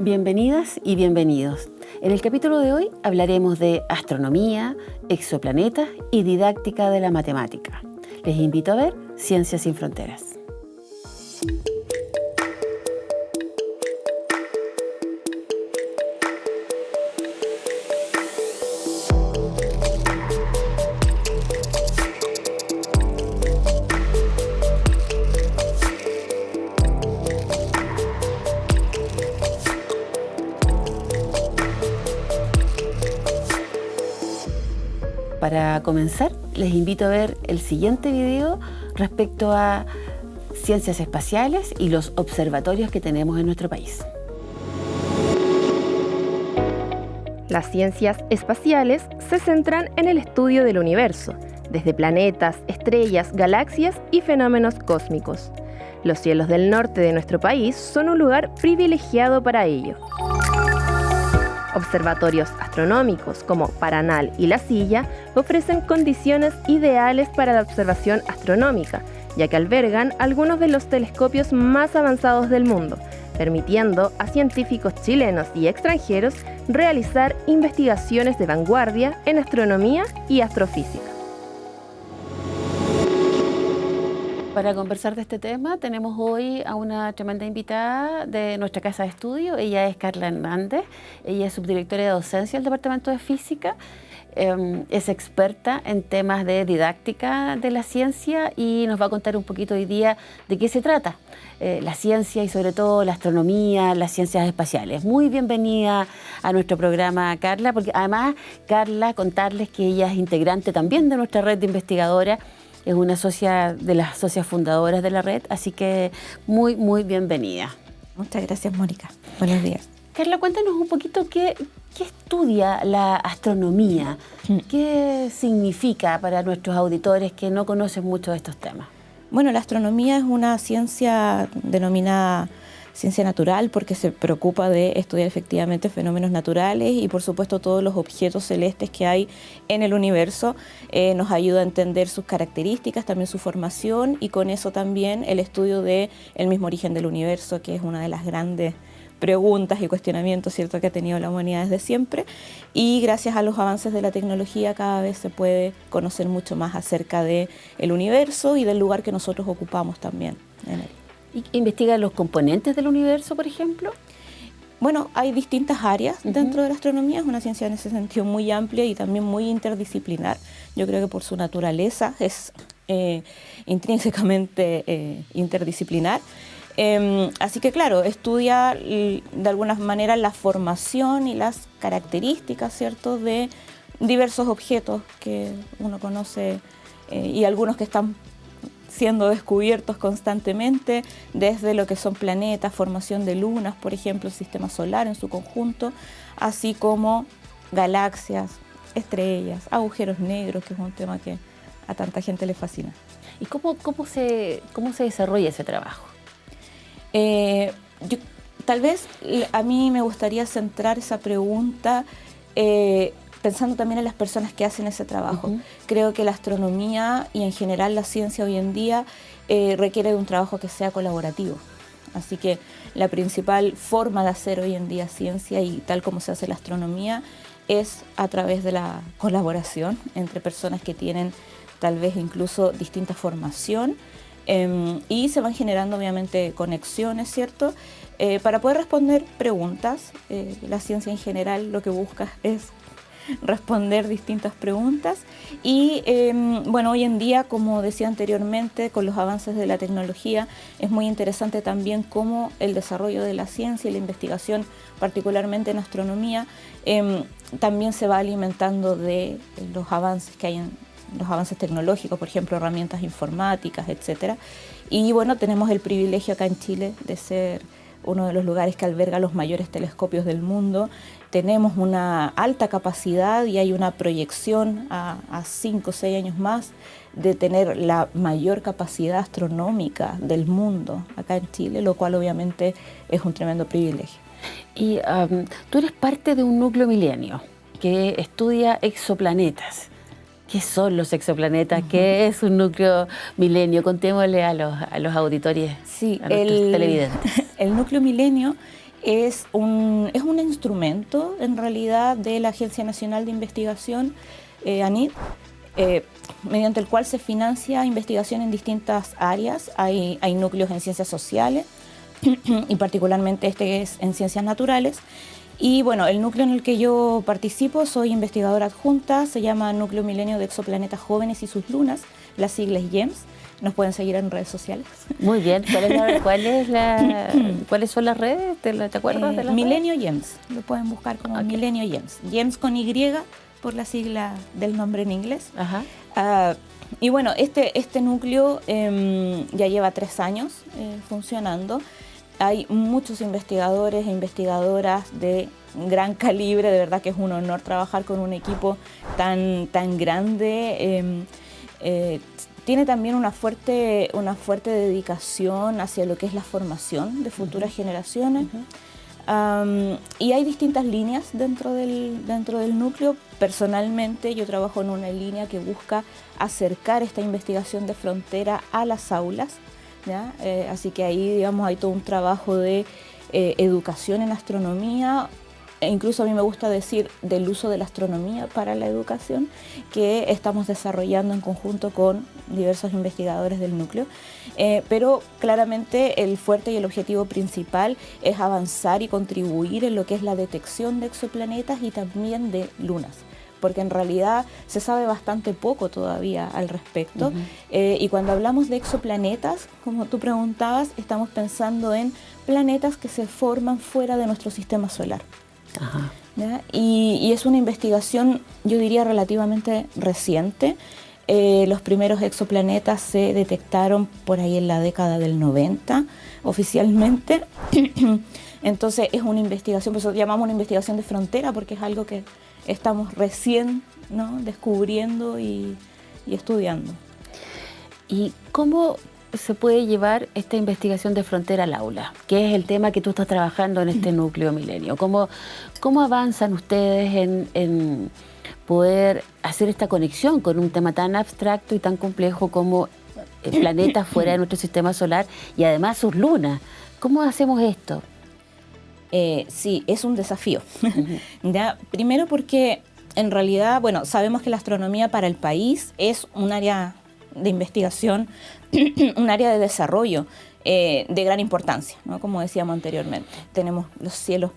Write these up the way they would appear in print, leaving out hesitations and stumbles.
Bienvenidas y bienvenidos. En el capítulo de hoy hablaremos de astronomía, exoplanetas y didáctica de la matemática. Les invito a ver Ciencias sin Fronteras. Para comenzar, les invito a ver el siguiente video respecto a ciencias espaciales y los observatorios que tenemos en nuestro país. Las ciencias espaciales se centran en el estudio del universo, desde planetas, estrellas, galaxias y fenómenos cósmicos. Los cielos del norte de nuestro país son un lugar privilegiado para ello. Observatorios astronómicos como Paranal y La Silla ofrecen condiciones ideales para la observación astronómica, ya que albergan algunos de los telescopios más avanzados del mundo, permitiendo a científicos chilenos y extranjeros realizar investigaciones de vanguardia en astronomía y astrofísica. Para conversar de este tema tenemos hoy a una tremenda invitada de nuestra casa de estudio. Ella es Carla Hernández, ella es subdirectora de docencia del Departamento de Física, es experta en temas de didáctica de la ciencia y nos va a contar un poquito hoy día de qué se trata la ciencia y sobre todo la astronomía, las ciencias espaciales. Muy bienvenida a nuestro programa, Carla, porque además, Carla, contarles que ella es integrante también de nuestra red de investigadoras. Es una socia de las socias fundadoras de la red, así que muy, muy bienvenida. Muchas gracias, Mónica. Buenos días. Carla, cuéntanos un poquito qué estudia la astronomía, qué significa para nuestros auditores que no conocen mucho de estos temas. Bueno, la astronomía es una ciencia denominada ciencia natural porque se preocupa de estudiar efectivamente fenómenos naturales y por supuesto todos los objetos celestes que hay en el universo. Nos ayuda a entender sus características, también su formación y con eso también el estudio del mismo origen del universo, que es una de las grandes preguntas y cuestionamientos, ¿cierto?, que ha tenido la humanidad desde siempre, y gracias a los avances de la tecnología cada vez se puede conocer mucho más acerca del universo y del lugar que nosotros ocupamos también en él. ¿Investiga los componentes del universo, por ejemplo? Bueno, hay distintas áreas dentro de la astronomía, es una ciencia en ese sentido muy amplia y también muy interdisciplinar. Yo creo que por su naturaleza es intrínsecamente interdisciplinar. Así que claro, estudia de alguna manera la formación y las características, ¿cierto?, de diversos objetos que uno conoce y algunos que están siendo descubiertos constantemente, desde lo que son planetas, formación de lunas, por ejemplo, el sistema solar en su conjunto, así como galaxias, estrellas, agujeros negros, que es un tema que a tanta gente le fascina. ¿Y cómo se desarrolla ese trabajo? Tal vez a mí me gustaría centrar esa pregunta pensando también en las personas que hacen ese trabajo. Creo que la astronomía y en general la ciencia hoy en día requiere de un trabajo que sea colaborativo. Así que la principal forma de hacer hoy en día ciencia y tal como se hace la astronomía es a través de la colaboración entre personas que tienen tal vez incluso distinta formación y se van generando obviamente conexiones, ¿cierto?, para poder responder preguntas. La ciencia en general lo que busca es responder distintas preguntas y bueno, hoy en día, como decía anteriormente, con los avances de la tecnología es muy interesante también cómo el desarrollo de la ciencia y la investigación, particularmente en astronomía, también se va alimentando de los avances que hay en los avances tecnológicos, por ejemplo, herramientas informáticas, etcétera. Y bueno, tenemos el privilegio acá en Chile de ser uno de los lugares que alberga los mayores telescopios del mundo. Tenemos una alta capacidad y hay una proyección a 5 o 6 años más de tener la mayor capacidad astronómica del mundo acá en Chile, lo cual obviamente es un tremendo privilegio. Y tú eres parte de un núcleo milenio que estudia exoplanetas. ¿Qué son los exoplanetas? ¿Qué es un núcleo milenio? Contémosle a los auditores, sí, a nuestros televidentes. El núcleo milenio es un instrumento, en realidad, de la Agencia Nacional de Investigación, ANID, mediante el cual se financia investigación en distintas áreas. Hay núcleos en ciencias sociales y particularmente este es en ciencias naturales. Y bueno, el núcleo en el que yo participo, soy investigadora adjunta, se llama Núcleo Milenio de Exoplanetas Jóvenes y sus Lunas, las siglas GEMS. Nos pueden seguir en redes sociales. Muy bien. ¿Cuáles son las redes? ¿Te acuerdas de las Milenio redes? GEMS. Lo pueden buscar como Okay. Milenio GEMS. GEMS con Y por la sigla del nombre en inglés. Ajá. Y bueno, este núcleo ya lleva 3 años funcionando. Hay muchos investigadores e investigadoras de gran calibre. De verdad que es un honor trabajar con un equipo tan grande. Tiene también una fuerte dedicación hacia lo que es la formación de futuras generaciones. Y hay distintas líneas dentro del núcleo. Personalmente yo trabajo en una línea que busca acercar esta investigación de frontera a las aulas, ¿ya? Así que ahí, digamos, hay todo un trabajo de educación en astronomía. E incluso a mí me gusta decir del uso de la astronomía para la educación, que estamos desarrollando en conjunto con diversos investigadores del núcleo. Pero claramente el fuerte y el objetivo principal es avanzar y contribuir en lo que es la detección de exoplanetas y también de lunas, porque en realidad se sabe bastante poco todavía al respecto. Y cuando hablamos de exoplanetas, como tú preguntabas, estamos pensando en planetas que se forman fuera de nuestro sistema solar. Ajá. Y es una investigación, yo diría, relativamente reciente. Los primeros exoplanetas se detectaron por ahí en la década del 90 oficialmente. Entonces es una investigación, por eso llamamos una investigación de frontera, porque es algo que estamos recién, ¿no?, descubriendo y estudiando. ¿Y cómo se puede llevar esta investigación de frontera al aula? Que es el tema que tú estás trabajando en este núcleo Milenio. ¿Cómo avanzan ustedes en poder hacer esta conexión con un tema tan abstracto y tan complejo como planetas fuera de nuestro sistema solar y además sus lunas? ¿Cómo hacemos esto? Sí, es un desafío. ¿Ya? Primero porque en realidad, bueno, sabemos que la astronomía para el país es un área de investigación, un área de desarrollo de gran importancia, ¿no? Como decíamos anteriormente, tenemos los cielos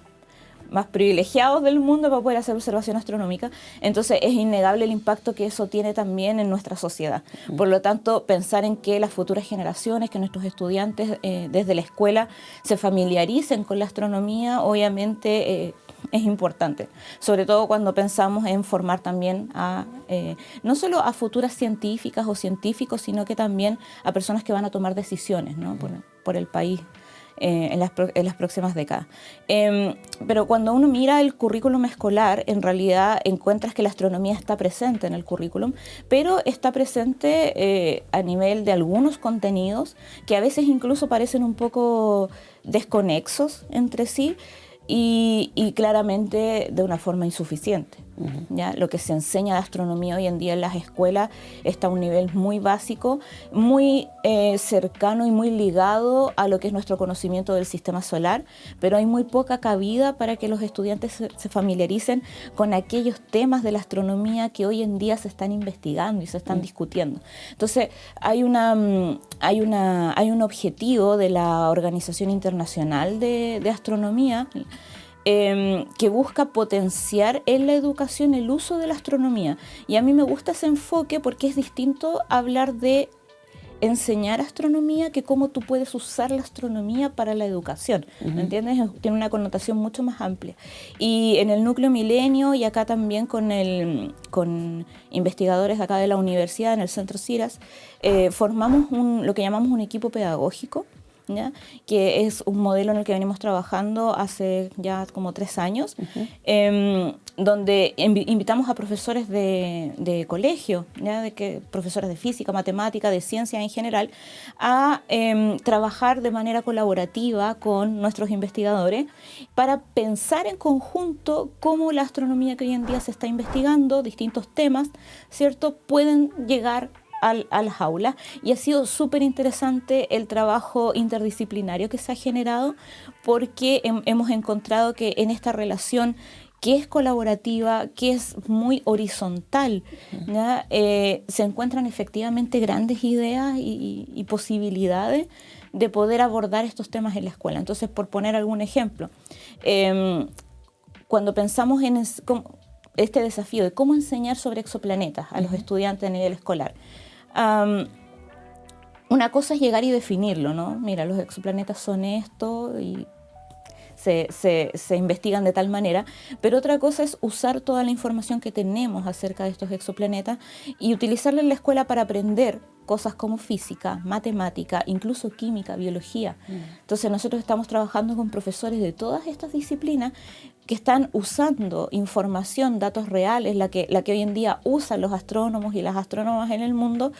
más privilegiados del mundo para poder hacer observación astronómica. Entonces es innegable el impacto que eso tiene también en nuestra sociedad. Por lo tanto, pensar en que las futuras generaciones, que nuestros estudiantes desde la escuela se familiaricen con la astronomía, obviamente es importante, sobre todo cuando pensamos en formar también no solo a futuras científicas o científicos, sino que también a personas que van a tomar decisiones, ¿no?, por el país en las próximas décadas. Pero cuando uno mira el currículum escolar, en realidad encuentras que la astronomía está presente en el currículum, pero está presente a nivel de algunos contenidos que a veces incluso parecen un poco desconexos entre sí, y claramente de una forma insuficiente. ¿Ya? Lo que se enseña de astronomía hoy en día en las escuelas está a un nivel muy básico, muy cercano y muy ligado a lo que es nuestro conocimiento del sistema solar, pero hay muy poca cabida para que los estudiantes se familiaricen con aquellos temas de la astronomía que hoy en día se están investigando y se están discutiendo. Entonces hay un objetivo de la Organización Internacional de Astronomía que busca potenciar en la educación el uso de la astronomía. Y a mí me gusta ese enfoque porque es distinto hablar de enseñar astronomía que cómo tú puedes usar la astronomía para la educación. ¿Me entiendes? Tiene una connotación mucho más amplia. Y en el núcleo Milenio y acá también con investigadores de acá de la universidad, en el Centro CIRAS, formamos lo que llamamos un equipo pedagógico, ¿ya?, que es un modelo en el que venimos trabajando hace ya como 3 años, donde invitamos a profesores de colegio, ¿ya?, profesores de física, matemática, de ciencia en general, a trabajar de manera colaborativa con nuestros investigadores para pensar en conjunto cómo la astronomía que hoy en día se está investigando, distintos temas, ¿cierto?, pueden llegar a las aulas, y ha sido súper interesante el trabajo interdisciplinario que se ha generado, porque hemos encontrado que en esta relación que es colaborativa, que es muy horizontal, ¿ya? Se encuentran efectivamente grandes ideas y posibilidades de poder abordar estos temas en la escuela. Entonces, por poner algún ejemplo, cuando pensamos en este desafío de cómo enseñar sobre exoplanetas a los estudiantes a nivel escolar, una cosa es llegar y definirlo, ¿no? Mira, los exoplanetas son esto y se investigan de tal manera, pero otra cosa es usar toda la información que tenemos acerca de estos exoplanetas y utilizarla en la escuela para aprender cosas como física, matemática, incluso química, biología. Entonces nosotros estamos trabajando con profesores de todas estas disciplinas que están usando información, datos reales, la que hoy en día usan los astrónomos y las astrónomas en el mundo,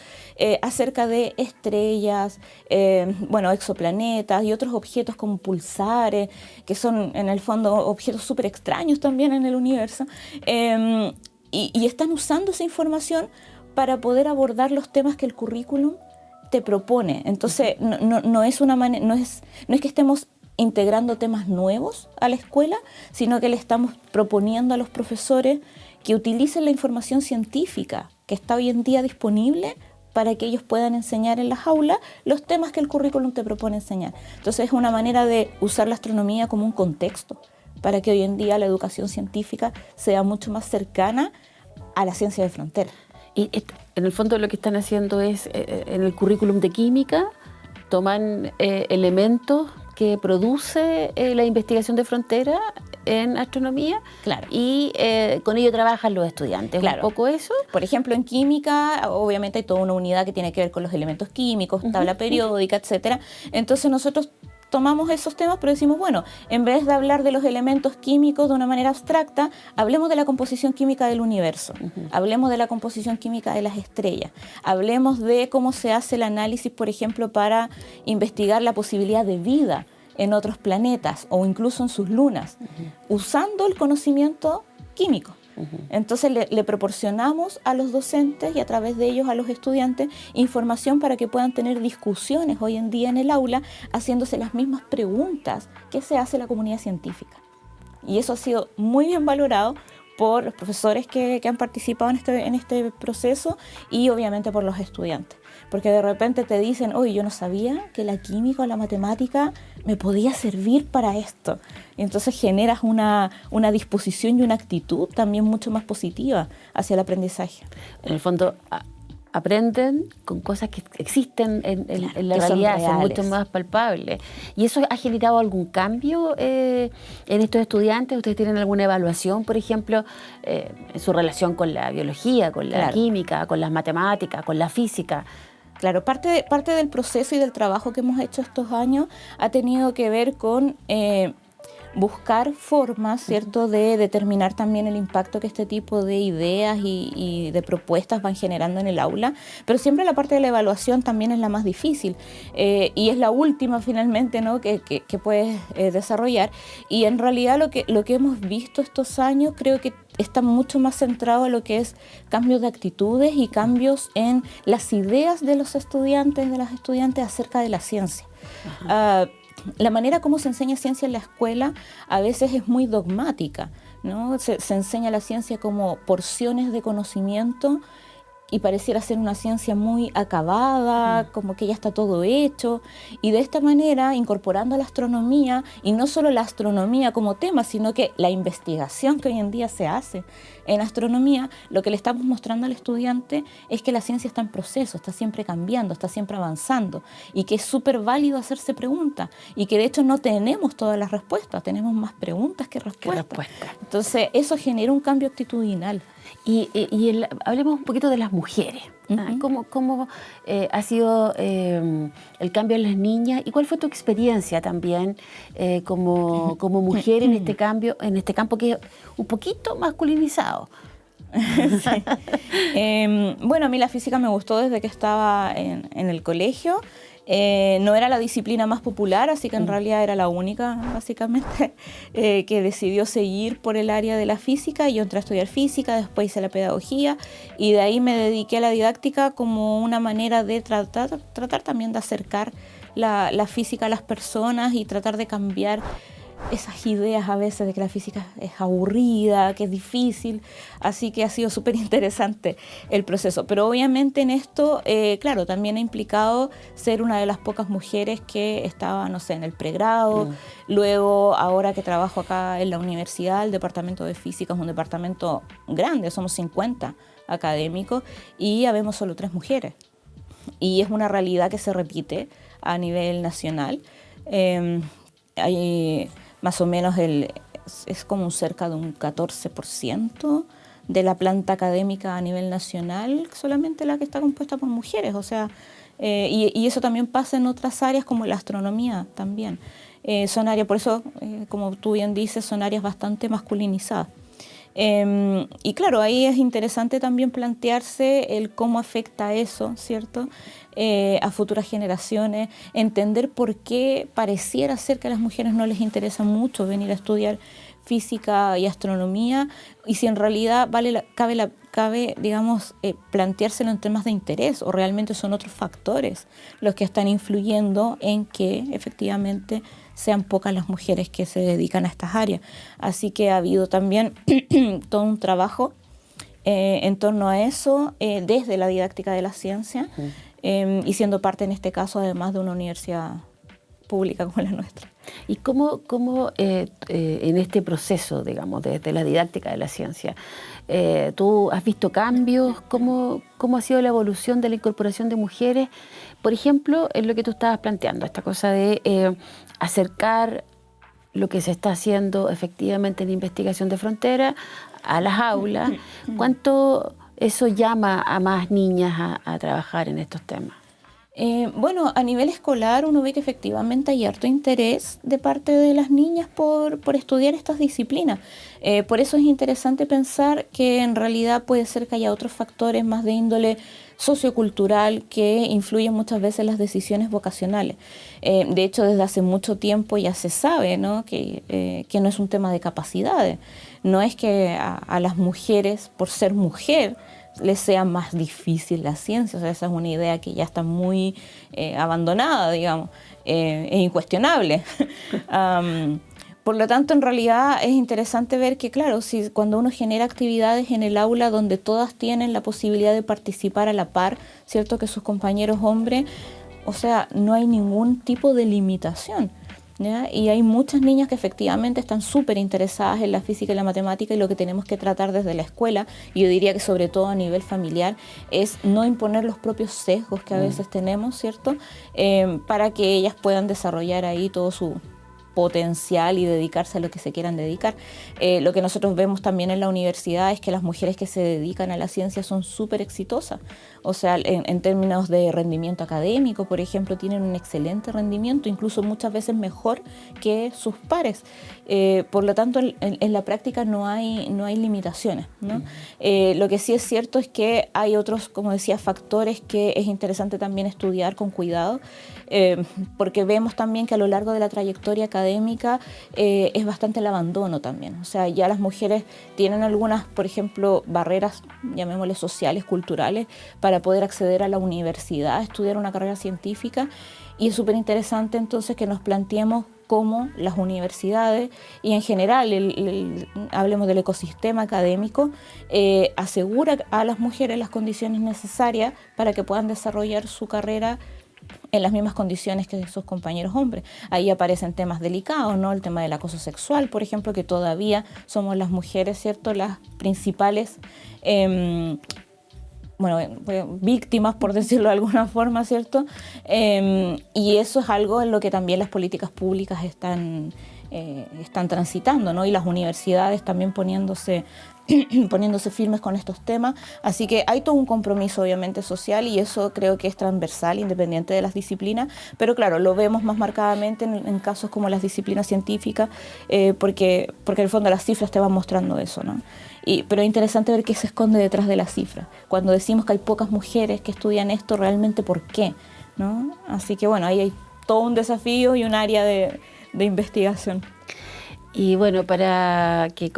acerca de estrellas, exoplanetas y otros objetos como pulsares, que son en el fondo objetos súper extraños también en el universo, y están usando esa información para poder abordar los temas que el currículum te propone. Entonces, no es que estemos integrando temas nuevos a la escuela, sino que le estamos proponiendo a los profesores que utilicen la información científica que está hoy en día disponible para que ellos puedan enseñar en las aulas los temas que el currículum te propone enseñar. Entonces, es una manera de usar la astronomía como un contexto para que hoy en día la educación científica sea mucho más cercana a la ciencia de frontera. Y en el fondo lo que están haciendo es, en el currículum de química, toman elementos que produce la investigación de frontera en astronomía, claro, y con ello trabajan los estudiantes. Claro. Un poco eso. Por ejemplo, en química, obviamente hay toda una unidad que tiene que ver con los elementos químicos, tabla periódica, etcétera. Entonces nosotros tomamos esos temas, pero decimos, bueno, en vez de hablar de los elementos químicos de una manera abstracta, hablemos de la composición química del universo, hablemos de la composición química de las estrellas, hablemos de cómo se hace el análisis, por ejemplo, para investigar la posibilidad de vida en otros planetas o incluso en sus lunas, usando el conocimiento químico. Entonces le proporcionamos a los docentes y a través de ellos a los estudiantes información para que puedan tener discusiones hoy en día en el aula, haciéndose las mismas preguntas que se hace la comunidad científica. Y eso ha sido muy bien valorado por los profesores que han participado en este proceso y obviamente por los estudiantes. Porque de repente te dicen, oye, yo no sabía que la química o la matemática me podía servir para esto. Y entonces generas una disposición y una actitud también mucho más positiva hacia el aprendizaje. En el fondo, aprenden con cosas que existen en la realidad, son mucho más palpables. ¿Y eso ha generado algún cambio en estos estudiantes? ¿Ustedes tienen alguna evaluación, por ejemplo, en su relación con la biología, con la química, con las matemáticas, con la física? Claro, parte del proceso y del trabajo que hemos hecho estos años ha tenido que ver con buscar formas, ¿cierto?, de determinar también el impacto que este tipo de ideas y de propuestas van generando en el aula, pero siempre la parte de la evaluación también es la más difícil y es la última finalmente, ¿no?, que puedes desarrollar. Y en realidad lo que hemos visto estos años creo que está mucho más centrado en lo que es cambios de actitudes y cambios en las ideas de los estudiantes, de las estudiantes acerca de la ciencia. La manera como se enseña ciencia en la escuela a veces es muy dogmática, ¿no? Se enseña la ciencia como porciones de conocimiento y pareciera ser una ciencia muy acabada, como que ya está todo hecho, y de esta manera, incorporando la astronomía, y no solo la astronomía como tema, sino que la investigación que hoy en día se hace en astronomía, lo que le estamos mostrando al estudiante es que la ciencia está en proceso, está siempre cambiando, está siempre avanzando, y que es súper válido hacerse preguntas, y que de hecho no tenemos todas las respuestas, tenemos más preguntas que respuestas. Entonces, eso genera un cambio actitudinal. Hablemos un poquito de las mujeres. ¿Cómo ha sido el cambio en las niñas? ¿Y cuál fue tu experiencia también como mujer en este cambio, en este campo que es un poquito masculinizado? Bueno, a mí la física me gustó desde que estaba en el colegio. No era la disciplina más popular, así que en realidad era la única, básicamente, que decidió seguir por el área de la física. Yo entré a estudiar física, después hice la pedagogía y de ahí me dediqué a la didáctica como una manera de tratar también de acercar la física a las personas y tratar de cambiar esas ideas a veces de que la física es aburrida, que es difícil, así que ha sido súper interesante el proceso. Pero obviamente en esto, claro, también ha implicado ser una de las pocas mujeres que estaba, no sé, en el pregrado. Luego, ahora que trabajo acá en la universidad, el departamento de física es un departamento grande, somos 50 académicos y habemos solo 3 mujeres. Y es una realidad que se repite a nivel nacional. Hay más o menos es como cerca de un 14% de la planta académica a nivel nacional, solamente la que está compuesta por mujeres. O sea, y eso también pasa en otras áreas como la astronomía también. Son áreas, por eso, como tú bien dices, son áreas bastante masculinizadas. Y claro, ahí es interesante también plantearse el cómo afecta eso, ¿cierto?, a futuras generaciones, entender por qué pareciera ser que a las mujeres no les interesa mucho venir a estudiar física y astronomía, y si en realidad cabe digamos, planteárselo en temas de interés, o realmente son otros factores los que están influyendo en que efectivamente sean pocas las mujeres que se dedican a estas áreas. Así que ha habido también todo un trabajo en torno a eso desde la didáctica de la ciencia, y siendo parte en este caso además de una universidad pública como la nuestra. ¿Y cómo en este proceso, digamos, desde la didáctica de la ciencia, tú has visto cambios? ¿Cómo ha sido la evolución de la incorporación de mujeres? Por ejemplo, en lo que tú estabas planteando, esta cosa de acercar lo que se está haciendo efectivamente en investigación de frontera a las aulas. ¿Cuánto eso llama a más niñas a trabajar en estos temas? Bueno, a nivel escolar uno ve que efectivamente hay harto interés de parte de las niñas por estudiar estas disciplinas. Por eso es interesante pensar que en realidad puede ser que haya otros factores más de índole sociocultural que influyen muchas veces en las decisiones vocacionales. De hecho, desde hace mucho tiempo ya se sabe, ¿no?, que no es un tema de capacidades. No es que a las mujeres, por ser mujer, les sea más difícil la ciencia. O sea, esa es una idea que ya está muy abandonada, digamos, e incuestionable. Por lo tanto, en realidad es interesante ver que, claro, si cuando uno genera actividades en el aula donde todas tienen la posibilidad de participar a la par, ¿cierto?, que sus compañeros hombres, o sea, no hay ningún tipo de limitación, ¿ya? Y hay muchas niñas que efectivamente están súper interesadas en la física y la matemática, y lo que tenemos que tratar desde la escuela, y yo diría que sobre todo a nivel familiar, es no imponer los propios sesgos que a veces tenemos, ¿cierto?, para que ellas puedan desarrollar ahí todo su potencial y dedicarse a lo que se quieran dedicar. Lo que nosotros vemos también en la universidad es que las mujeres que se dedican a la ciencia son súper exitosas. O sea, en términos de rendimiento académico, por ejemplo, tienen un excelente rendimiento, incluso muchas veces mejor que sus pares. Por lo tanto, en la práctica no hay limitaciones, ¿no? Lo que sí es cierto es que hay otros, como decía, factores que es interesante también estudiar con cuidado, porque vemos también que a lo largo de la trayectoria académica es bastante el abandono también. O sea, ya las mujeres tienen algunas, por ejemplo, barreras, llamémosle sociales, culturales, para poder acceder a la universidad, a estudiar una carrera científica, y es súper interesante entonces que nos planteemos cómo las universidades y en general, hablemos del ecosistema académico, asegura a las mujeres las condiciones necesarias para que puedan desarrollar su carrera en las mismas condiciones que sus compañeros hombres. Ahí aparecen temas delicados, ¿no? El tema del acoso sexual, por ejemplo, que todavía somos las mujeres, ¿cierto?, las principales víctimas, por decirlo de alguna forma, ¿cierto? Y eso es algo en lo que también las políticas públicas están transitando, ¿no? Y las universidades también poniéndose firmes con estos temas. Así que hay todo un compromiso, obviamente, social, y eso creo que es transversal, independiente de las disciplinas, pero claro, lo vemos más marcadamente en casos como las disciplinas científicas, porque en el fondo las cifras te van mostrando eso, ¿no? Pero es interesante ver qué se esconde detrás de las cifras. Cuando decimos que hay pocas mujeres que estudian esto, realmente ¿por qué? ¿no? Así que bueno, ahí hay todo un desafío y un área de investigación. Y bueno, para que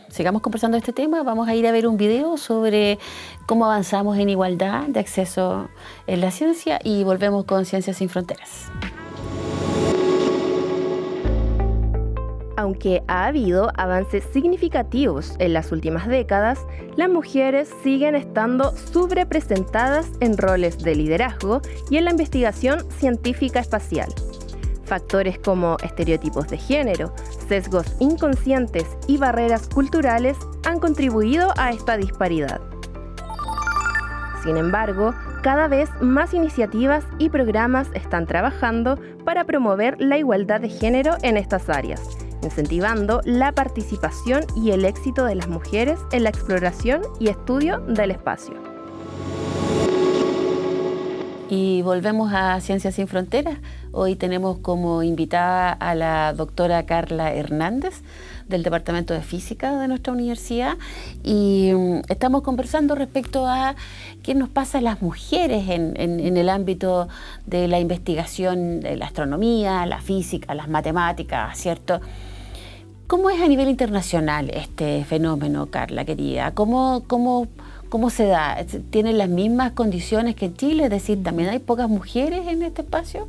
sigamos conversando de este tema, vamos a ir a ver un video sobre cómo avanzamos en igualdad de acceso en la ciencia y volvemos con Ciencias Sin Fronteras. Aunque ha habido avances significativos en las últimas décadas, las mujeres siguen estando subrepresentadas en roles de liderazgo y en la investigación científica espacial. Factores como estereotipos de género, sesgos inconscientes y barreras culturales han contribuido a esta disparidad. Sin embargo, cada vez más iniciativas y programas están trabajando para promover la igualdad de género en estas áreas, incentivando la participación y el éxito de las mujeres en la exploración y estudio del espacio. Y volvemos a Ciencias Sin Fronteras. Hoy tenemos como invitada a la doctora Carla Hernández del Departamento de Física de nuestra universidad y estamos conversando respecto a qué nos pasa a las mujeres en el ámbito de la investigación de la astronomía, la física, las matemáticas, ¿cierto? ¿Cómo es a nivel internacional este fenómeno, Carla, querida? ¿Cómo se da? ¿Tienen las mismas condiciones que en Chile? Es decir, ¿también hay pocas mujeres en este espacio?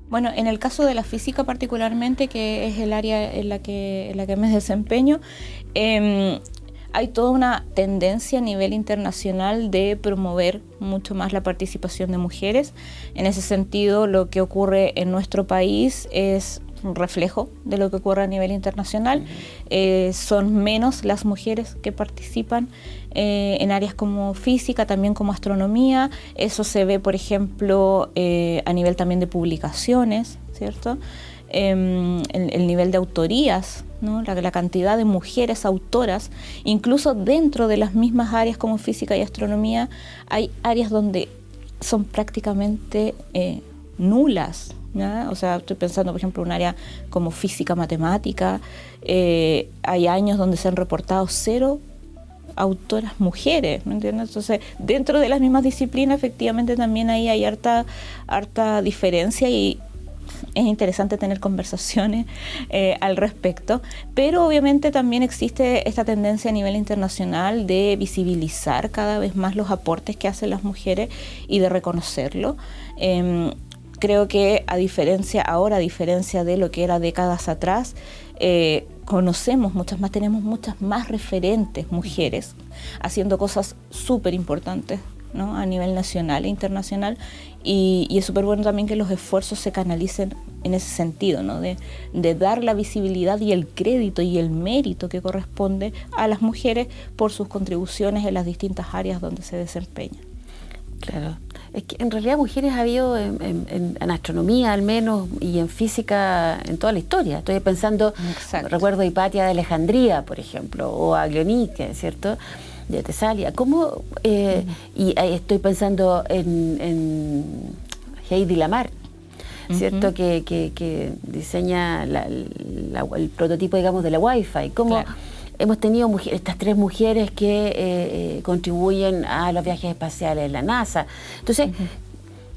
Bueno, en el caso de la física particularmente, que es el área en la que me desempeño, hay toda una tendencia a nivel internacional de promover mucho más la participación de mujeres. En ese sentido, lo que ocurre en nuestro país es un reflejo de lo que ocurre a nivel internacional. Son menos las mujeres que participan en áreas como física, también como astronomía. Eso se ve, por ejemplo, a nivel también de publicaciones, ¿cierto? El nivel de autorías, ¿no? La cantidad de mujeres autoras, incluso dentro de las mismas áreas como física y astronomía, hay áreas donde son prácticamente nulas, ¿no? O sea, estoy pensando, por ejemplo, en un área como física matemática, hay años donde se han reportado 0 autoras mujeres, ¿me entiendes? Entonces, dentro de las mismas disciplinas, efectivamente, también ahí hay harta diferencia y es interesante tener conversaciones al respecto, pero obviamente también existe esta tendencia a nivel internacional de visibilizar cada vez más los aportes que hacen las mujeres y de reconocerlo. Creo que a diferencia de lo que era décadas atrás, conocemos tenemos muchas más referentes mujeres haciendo cosas súper importantes, ¿no? A nivel nacional e internacional, y es súper bueno también que los esfuerzos se canalicen en ese sentido, ¿no? De dar la visibilidad y el crédito y el mérito que corresponde a las mujeres por sus contribuciones en las distintas áreas donde se desempeñan. Claro, es que en realidad mujeres ha habido en astronomía al menos y en física en toda la historia. Estoy pensando, recuerdo a Hipatia de Alejandría, por ejemplo, o a Glionike, ¿cierto?, de Tesalia. ¿Cómo? Y estoy pensando en Heidi Lamar, ¿cierto?, que diseña el prototipo, digamos, de la Wi-Fi. ¿Cómo? Claro. Hemos tenido estas 3 mujeres que contribuyen a los viajes espaciales en la NASA. Entonces,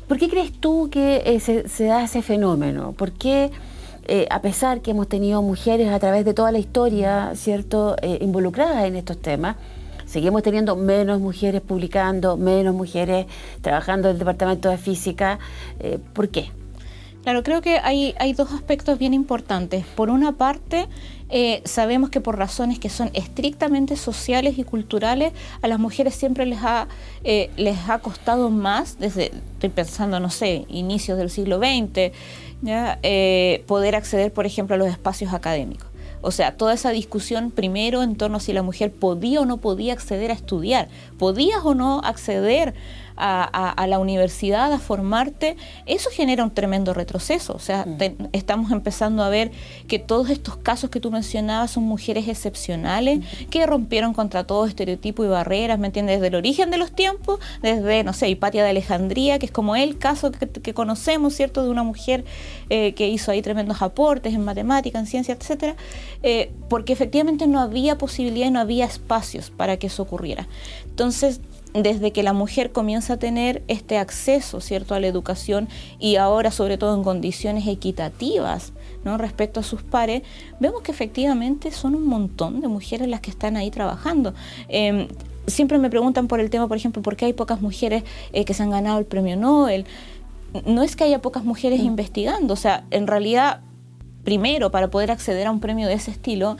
¿por qué crees tú que se da ese fenómeno? ¿Por qué, a pesar que hemos tenido mujeres a través de toda la historia, ¿cierto?, involucradas en estos temas, seguimos teniendo menos mujeres publicando, menos mujeres trabajando en el Departamento de Física? ¿Por qué? Claro, creo que hay 2 aspectos bien importantes. Por una parte, sabemos que por razones que son estrictamente sociales y culturales, a las mujeres siempre les ha costado más, estoy pensando, no sé, inicios del siglo XX, ¿ya? Poder acceder, por ejemplo, a los espacios académicos. O sea, toda esa discusión primero en torno a si la mujer podía o no podía acceder a estudiar, podías o no acceder a la universidad, a formarte, eso genera un tremendo retroceso. O sea, estamos empezando a ver que todos estos casos que tú mencionabas son mujeres excepcionales que rompieron contra todo estereotipo y barreras, ¿me entiendes? Desde el origen de los tiempos, desde, no sé, Hipatia de Alejandría, que es como el caso que conocemos, ¿cierto?, de una mujer que hizo ahí tremendos aportes en matemática, en ciencia, etcétera, porque efectivamente no había posibilidad y no había espacios para que eso ocurriera. Entonces, desde que la mujer comienza a tener este acceso, ¿cierto?, a la educación y ahora sobre todo en condiciones equitativas, ¿no?, respecto a sus pares, vemos que efectivamente son un montón de mujeres las que están ahí trabajando. Siempre me preguntan por el tema, por ejemplo, ¿por qué hay pocas mujeres que se han ganado el premio Nobel? No es que haya pocas mujeres investigando, o sea, en realidad, primero, para poder acceder a un premio de ese estilo,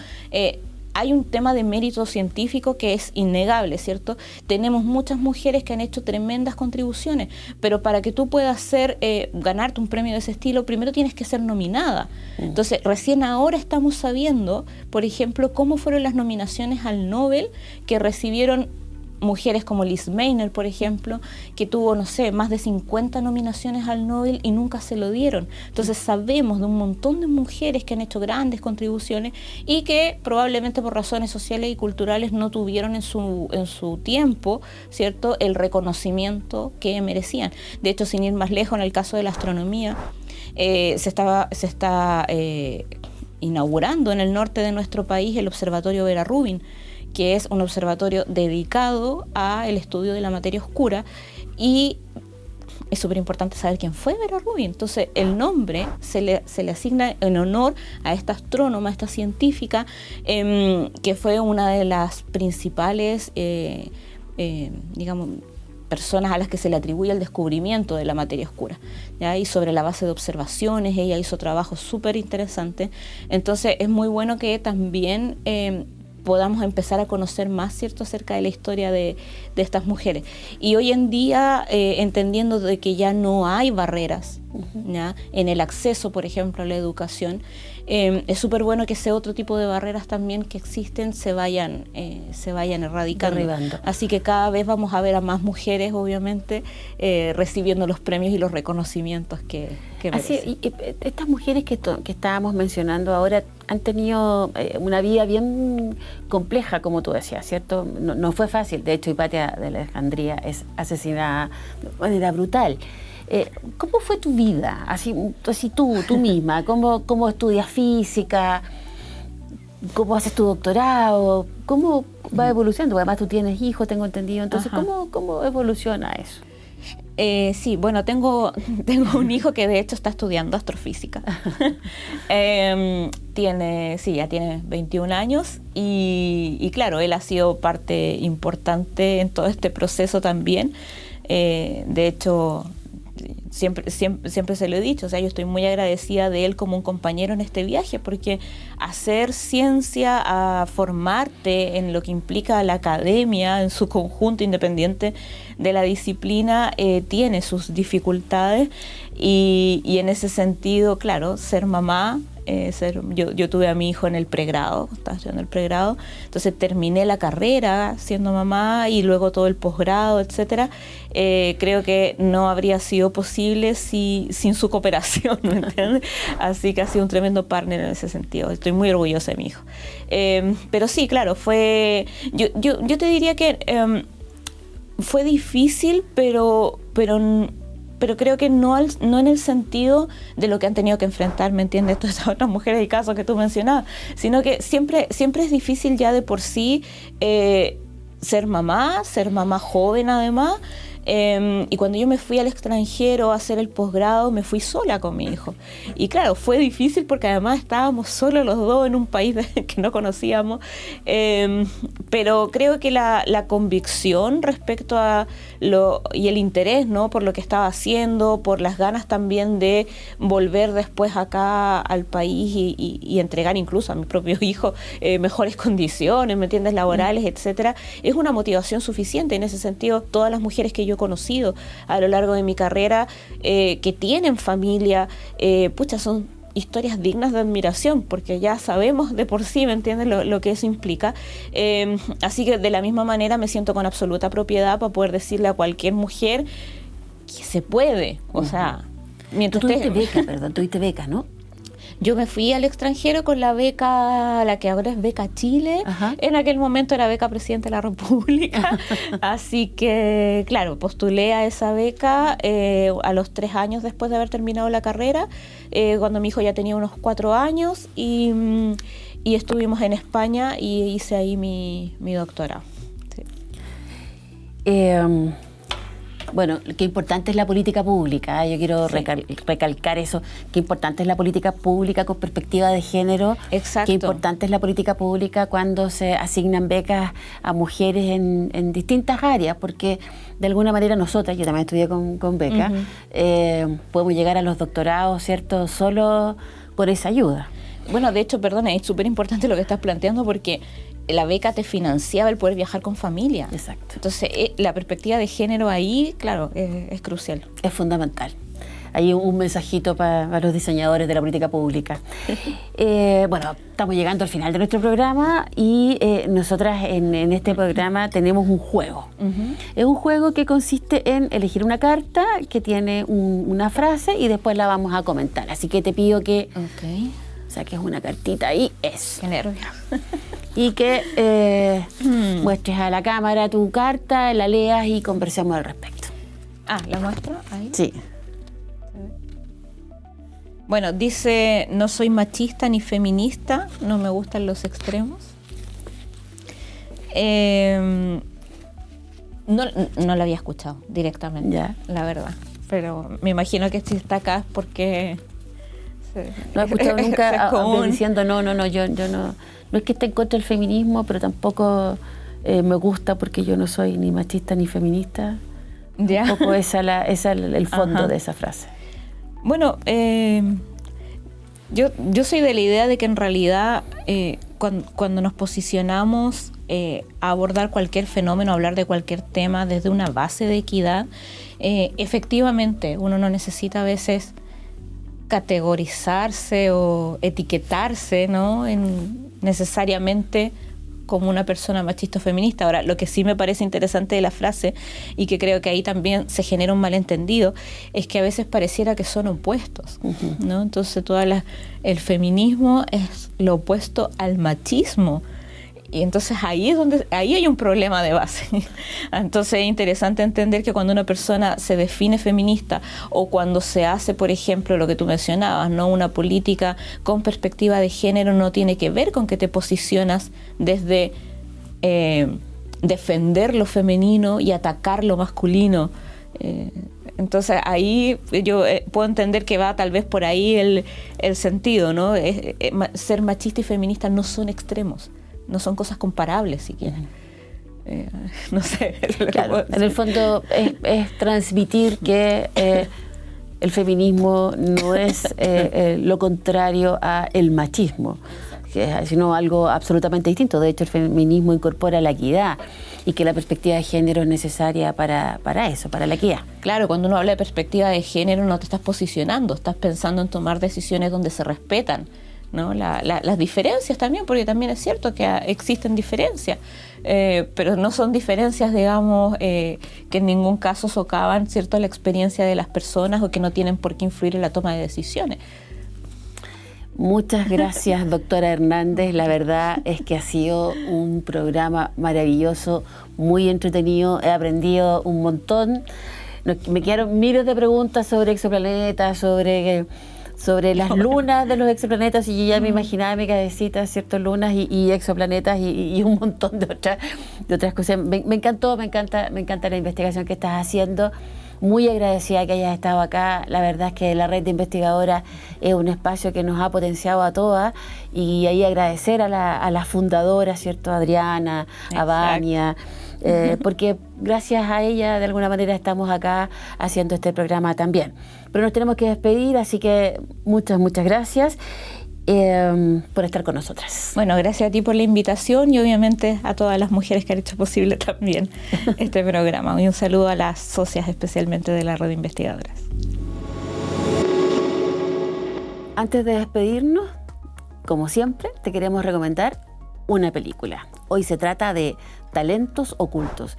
hay un tema de mérito científico que es innegable, ¿cierto? Tenemos muchas mujeres que han hecho tremendas contribuciones, pero para que tú puedas ganarte un premio de ese estilo, primero tienes que ser nominada. Entonces, recién ahora estamos sabiendo, por ejemplo, cómo fueron las nominaciones al Nobel que recibieron mujeres como Liz Meitner, por ejemplo, que tuvo, no sé, más de 50 nominaciones al Nobel y nunca se lo dieron. Entonces sabemos de un montón de mujeres que han hecho grandes contribuciones y que probablemente por razones sociales y culturales no tuvieron en su tiempo, ¿cierto?, el reconocimiento que merecían. De hecho, sin ir más lejos, en el caso de la astronomía, se está inaugurando en el norte de nuestro país el Observatorio Vera Rubin, que es un observatorio dedicado al estudio de la materia oscura, y es súper importante saber quién fue Vera Rubin. Entonces el nombre se le asigna en honor a esta astrónoma, a esta científica, que fue una de las principales, digamos, personas a las que se le atribuye el descubrimiento de la materia oscura, ¿ya? Y sobre la base de observaciones ella hizo trabajos súper interesantes. Entonces es muy bueno que también podamos empezar a conocer más, ¿cierto?, acerca de la historia de estas mujeres. Y hoy en día, entendiendo de que ya no hay barreras, ¿ya?, en el acceso, por ejemplo, a la educación, es súper bueno que ese otro tipo de barreras también que existen se vayan erradicando. Derribando. Así que cada vez vamos a ver a más mujeres, obviamente, recibiendo los premios y los reconocimientos que merecen. Así, y estas mujeres que estábamos mencionando ahora han tenido una vida bien compleja, como tú decías, ¿cierto? No fue fácil. De hecho, Hipatia de Alejandría es asesinada de manera brutal. ¿Cómo fue tu vida? Así tú misma, ¿cómo estudias física? ¿Cómo haces tu doctorado? ¿Cómo va evolucionando? Además tú tienes hijos, tengo entendido. Entonces, ¿cómo evoluciona eso? Sí, bueno, tengo un hijo que de hecho está estudiando astrofísica. Ya tiene 21 años y claro, él ha sido parte importante en todo este proceso también. De hecho, siempre se lo he dicho, o sea, yo estoy muy agradecida de él como un compañero en este viaje, porque hacer ciencia, a formarte en lo que implica la academia en su conjunto, independiente de la disciplina, tiene sus dificultades y en ese sentido, claro, ser mamá, yo tuve a mi hijo en el pregrado, estaba estudiando el pregrado, entonces terminé la carrera siendo mamá y luego todo el posgrado, etcétera. Creo que no habría sido posible sin su cooperación, ¿me entiendes? Así que ha sido un tremendo partner en ese sentido. Estoy muy orgullosa de mi hijo. Pero sí, claro, yo te diría que fue difícil, pero creo que no en el sentido de lo que han tenido que enfrentar, ¿me entiendes? Todas esas otras mujeres y casos que tú mencionabas, sino que siempre es difícil ya de por sí ser mamá joven además. Y cuando yo me fui al extranjero a hacer el posgrado, me fui sola con mi hijo. Y claro, fue difícil porque además estábamos solos los dos en un país que no conocíamos. Pero creo que la convicción respecto a y el interés, ¿no?, por lo que estaba haciendo, por las ganas también de volver después acá al país y entregar incluso a mi propio hijo mejores condiciones, ¿me entiendes?, laborales, etcétera, es una motivación suficiente. En ese sentido, todas las mujeres que yo he conocido a lo largo de mi carrera que tienen familia, son historias dignas de admiración, porque ya sabemos de por sí, ¿me entiendes?, lo que eso implica. Así que de la misma manera me siento con absoluta propiedad para poder decirle a cualquier mujer que se puede. O sea, mientras tuviste beca, ¿no? Yo me fui al extranjero con la beca, la que ahora es Beca Chile. Ajá. En aquel momento era beca Presidente de la República. Así que, claro, postulé a esa beca a los 3 años después de haber terminado la carrera, cuando mi hijo ya tenía unos 4 años, y estuvimos en España y hice ahí mi doctorado. Sí. Bueno, qué importante es la política pública. Yo quiero recalcar eso. Qué importante es la política pública con perspectiva de género. Exacto. Qué importante es la política pública cuando se asignan becas a mujeres en distintas áreas, porque de alguna manera nosotras, yo también estudié con becas, podemos llegar a los doctorados, ¿cierto?, solo por esa ayuda. Bueno, de hecho, perdona, es súper importante lo que estás planteando porque la beca te financiaba el poder viajar con familia. Exacto. Entonces, la perspectiva de género ahí, claro, es crucial. Es fundamental. Hay un mensajito para los diseñadores de la política pública. Bueno, estamos llegando al final de nuestro programa y nosotras en este programa tenemos un juego. Es un juego que consiste en elegir una carta que tiene una frase y después la vamos a comentar. Así que te pido que saques una cartita ahí. Qué nervio. Y que muestres a la cámara tu carta, la leas y conversemos al respecto. ¿La muestro ahí? Sí. Bueno, dice, no soy machista ni feminista, no me gustan los extremos. No la había escuchado directamente, ya, la verdad. Pero me imagino que si está acá es porque... No he escuchado nunca diciendo no, yo no es que esté en contra del feminismo, pero tampoco me gusta porque yo no soy ni machista ni feminista. ¿Ya? Un poco esa el fondo de esa frase. Bueno, yo soy de la idea de que en realidad cuando nos posicionamos a abordar cualquier fenómeno, a hablar de cualquier tema desde una base de equidad, efectivamente uno no necesita a veces categorizarse o etiquetarse, ¿no?, necesariamente como una persona machista o feminista. Ahora, lo que sí me parece interesante de la frase, y que creo que ahí también se genera un malentendido, es que a veces pareciera que son opuestos, ¿no? Entonces, el feminismo es lo opuesto al machismo. Y entonces ahí hay un problema de base. Entonces es interesante entender que cuando una persona se define feminista o cuando se hace, por ejemplo, lo que tú mencionabas, ¿no?, una política con perspectiva de género, no tiene que ver con que te posicionas desde defender lo femenino y atacar lo masculino. Entonces ahí yo puedo entender que va tal vez por ahí el sentido, ¿no? Ser machista y feminista no son extremos. No son cosas comparables, si quieren. No sé. Claro, en el fondo es transmitir que el feminismo no es lo contrario al machismo, sino algo absolutamente distinto. De hecho, el feminismo incorpora la equidad y que la perspectiva de género es necesaria para eso, para la equidad. Claro, cuando uno habla de perspectiva de género no te estás posicionando, estás pensando en tomar decisiones donde se respetan, ¿no?, las diferencias también, porque también es cierto que existen diferencias, pero no son diferencias, digamos, que en ningún caso socavan, ¿cierto?, la experiencia de las personas o que no tienen por qué influir en la toma de decisiones. Muchas gracias, doctora Hernández. La verdad es que ha sido un programa maravilloso, muy entretenido. He aprendido un montón. Me quedaron miles de preguntas sobre exoplanetas, sobre las lunas de los exoplanetas, y yo ya me imaginaba en mi cabecita, ¿cierto?, lunas y exoplanetas y un montón de otras cosas. Me encanta la investigación que estás haciendo. Muy agradecida que hayas estado acá. La verdad es que la red de investigadoras es un espacio que nos ha potenciado a todas, y ahí agradecer a la fundadora, ¿cierto?, Adriana, a Vania, porque gracias a ella de alguna manera estamos acá haciendo este programa también. Pero nos tenemos que despedir, así que muchas gracias por estar con nosotras. Bueno, gracias a ti por la invitación y obviamente a todas las mujeres que han hecho posible también este programa. Y un saludo a las socias especialmente de la red de investigadoras. Antes de despedirnos, como siempre, te queremos recomendar una película. Hoy se trata de Talentos Ocultos.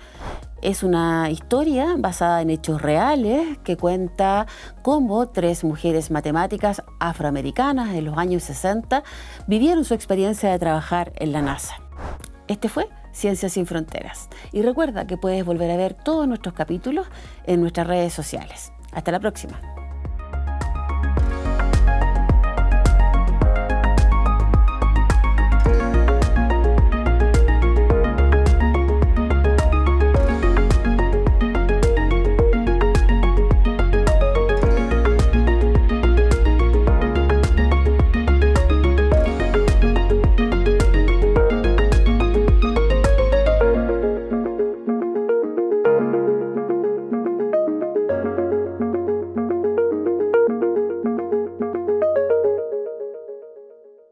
Es una historia basada en hechos reales que cuenta cómo 3 mujeres matemáticas afroamericanas en los años 60 vivieron su experiencia de trabajar en la NASA. Este fue Ciencias sin Fronteras. Y recuerda que puedes volver a ver todos nuestros capítulos en nuestras redes sociales. Hasta la próxima.